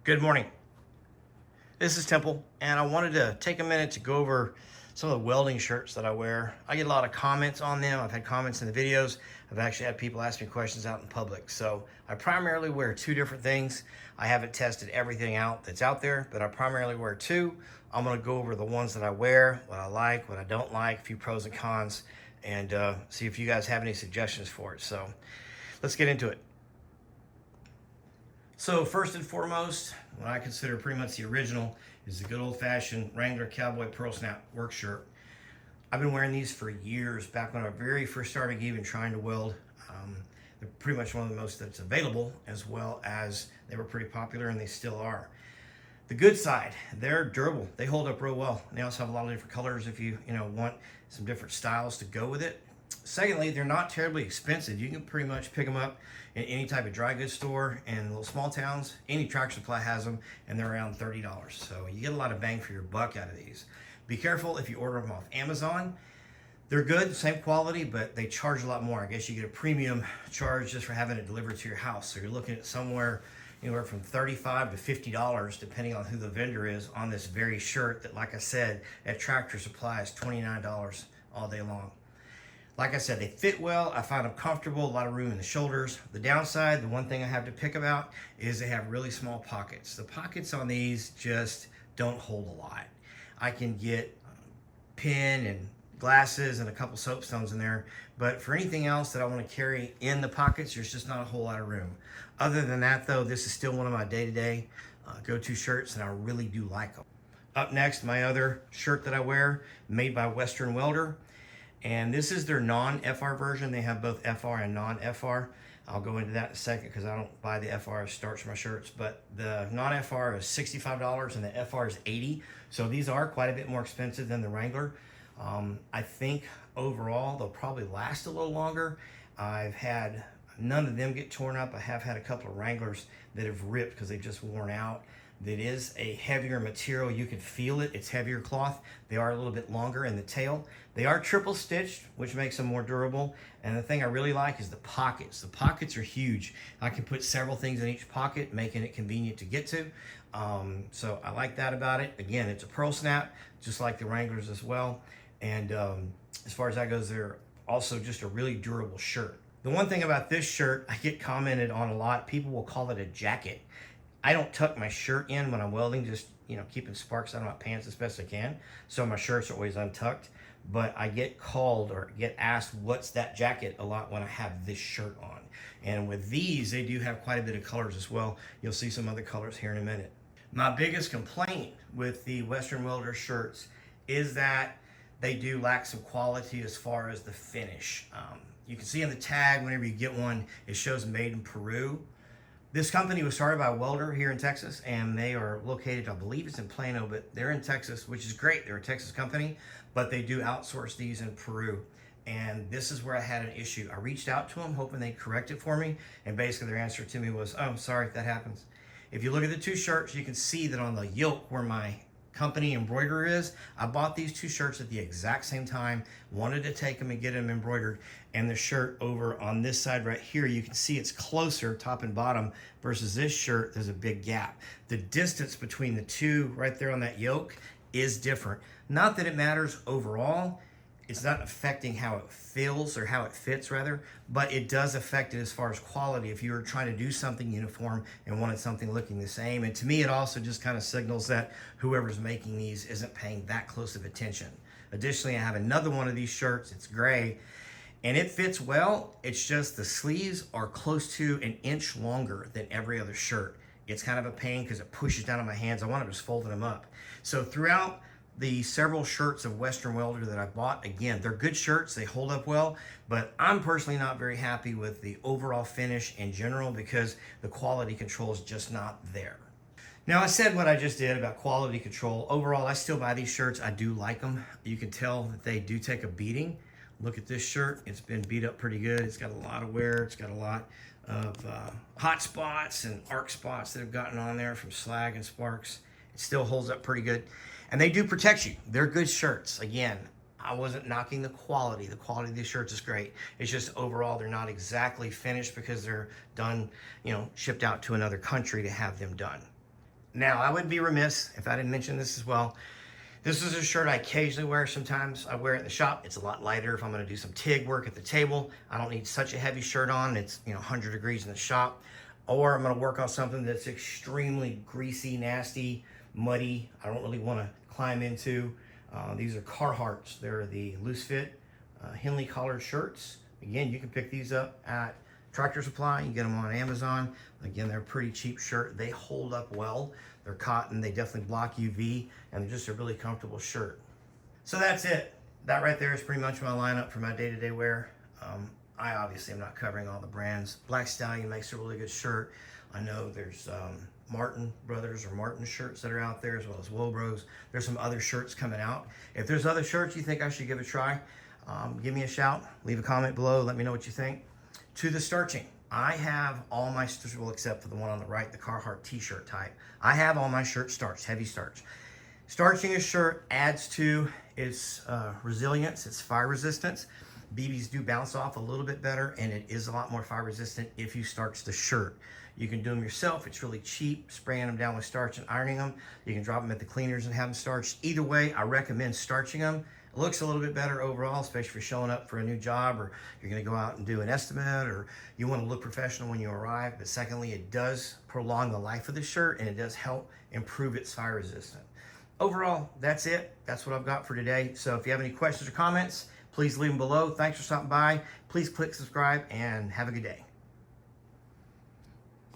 Good morning. This is Temple, and I wanted to take a minute to go over some of the welding shirts that I wear. I get a lot of comments on them. I've had comments in the videos. I've actually had people ask me questions out in public. So I primarily wear two different things. I haven't tested everything out that's out there, but I primarily wear two. I'm gonna go over the ones that I wear, what I like, what I don't like, a few pros and cons, and see if you guys have any suggestions for it. So let's get into it. So first and foremost, what I consider pretty much the original is the good old-fashioned Wrangler Cowboy Pearl Snap work shirt. I've been wearing these for years, back when I very first started even trying to weld. They're pretty much one of the most that's available, as well as they were pretty popular, and they still are. The good side, they're durable. They hold up real well. They also have a lot of different colors if you want some different styles to go with it. Secondly, they're not terribly expensive. You can pretty much pick them up in any type of dry goods store in little small towns. Any Tractor Supply has them, and they're around $30. So you get a lot of bang for your buck out of these. Be careful if you order them off Amazon. They're good, same quality, but they charge a lot more. I guess you get a premium charge just for having it delivered to your house. So you're looking at somewhere anywhere from $35 to $50, depending on who the vendor is, on this very shirt that, like I said, at Tractor Supply is $29 all day long. Like I said, they fit well. I find them comfortable, a lot of room in the shoulders. The downside, the one thing I have to pick about, is they have really small pockets. The pockets on these just don't hold a lot. I can get pen and glasses and a couple soapstones in there, but for anything else that I want to carry in the pockets, there's just not a whole lot of room. Other than that, though, this is still one of my day-to-day go-to shirts, and I really do like them. Up next, my other shirt that I wear, made by Western Welder. And this is their non-FR version. They have both FR and non-FR. I'll go into that in a second because I don't buy the FR as starch my shirts. But the non-FR is $65 and the FR is $80. So these are quite a bit more expensive than the Wrangler. I think overall they'll probably last a little longer. I've had none of them get torn up. I have had a couple of Wranglers that have ripped because they've just worn out. That is a heavier material. You can feel it. It's heavier cloth. They are a little bit longer in the tail. They are triple stitched, which makes them more durable. And the thing I really like is the pockets. The pockets are huge. I can put several things in each pocket, making it convenient to get to. So I like that about it. Again, it's a pearl snap, just like the Wranglers as well. And as far as that goes, they're also just a really durable shirt. The one thing about this shirt, I get commented on a lot. People will call it a jacket. I don't tuck my shirt in when I'm welding, just keeping sparks out of my pants as best I can. So my shirts are always untucked. But I get called or get asked, what's that jacket, a lot when I have this shirt on. And with these, they do have quite a bit of colors as well. You'll see some other colors here in a minute. My biggest complaint with the Western Welder shirts is that they do lack some quality as far as the finish. You can see on the tag, whenever you get one, it shows made in Peru. This company was started by a welder here in Texas, and they are located, I believe it's in Plano, but they're in Texas, which is great. They're a Texas company, but they do outsource these in Peru. And this is where I had an issue. I reached out to them hoping they'd correct it for me, and basically their answer to me was, oh, sorry, that happens. If you look at the two shirts, you can see that on the yoke where my company embroiderer is, I bought these two shirts at the exact same time, wanted to take them and get them embroidered, and the shirt over on this side right here, you can see it's closer top and bottom versus this shirt, there's a big gap. The distance between the two right there on that yoke is different. Not that it matters overall, it's not affecting how it feels or how it fits rather, but it does affect it as far as quality if you were trying to do something uniform and wanted something looking the same. And to me, it also just kind of signals that whoever's making these isn't paying that close of attention. Additionally, I have another one of these shirts, it's gray, and it fits well. It's just the sleeves are close to an inch longer than every other shirt. It's kind of a pain because it pushes down on my hands. I want to just folding them up. So throughout the several shirts of Western Welder that I bought, again, they're good shirts, they hold up well, but I'm personally not very happy with the overall finish in general because the quality control is just not there. Now, I said what I just did about quality control. Overall, I still buy these shirts. I do like them. You can tell that they do take a beating. Look at this shirt. It's been beat up pretty good. It's got a lot of wear. It's got a lot of hot spots and arc spots that have gotten on there from slag and sparks. It still holds up pretty good. And they do protect you. They're good shirts. Again, I wasn't knocking the quality. The quality of these shirts is great. It's just overall they're not exactly finished because they're done, shipped out to another country to have them done. Now, I would be remiss if I didn't mention this as well. This is a shirt I occasionally wear. Sometimes I wear it in the shop. It's a lot lighter if I'm going to do some TIG work at the table. I don't need such a heavy shirt on. It's 100 degrees in the shop. Or I'm going to work on something that's extremely greasy, nasty, muddy. I don't really want to climb into. These are Carhartts. They're the loose fit Henley collared shirts. Again, you can pick these up at Tractor Supply. You can get them on Amazon. Again, they're a pretty cheap shirt. They hold up well. They're cotton. They definitely block UV, and they're just a really comfortable shirt. So that's it. That right there is pretty much my lineup for my day-to-day wear. I obviously am not covering all the brands. Black Stallion makes a really good shirt. I know there's Martin Brothers or Martin shirts that are out there, as well as Wobros. There's some other shirts coming out. If there's other shirts you think I should give a try, give me a shout. Leave a comment below. Let me know what you think. To the starching. I have all my, well, except for the one on the right, the Carhartt t-shirt type. I have all my shirts starched, heavy starch. Starching a shirt adds to its resilience, its fire resistance. BBs do bounce off a little bit better, and it is a lot more fire resistant if you starch the shirt. You can do them yourself. It's really cheap, spraying them down with starch and ironing them. You can drop them at the cleaners and have them starched. Either way, I recommend starching them. It looks a little bit better overall, especially if you're showing up for a new job, or you're going to go out and do an estimate, or you want to look professional when you arrive. But secondly, it does prolong the life of the shirt, and it does help improve its fire resistance. Overall, that's it. That's what I've got for today. So if you have any questions or comments, please leave them below. Thanks for stopping by. Please click subscribe, and have a good day.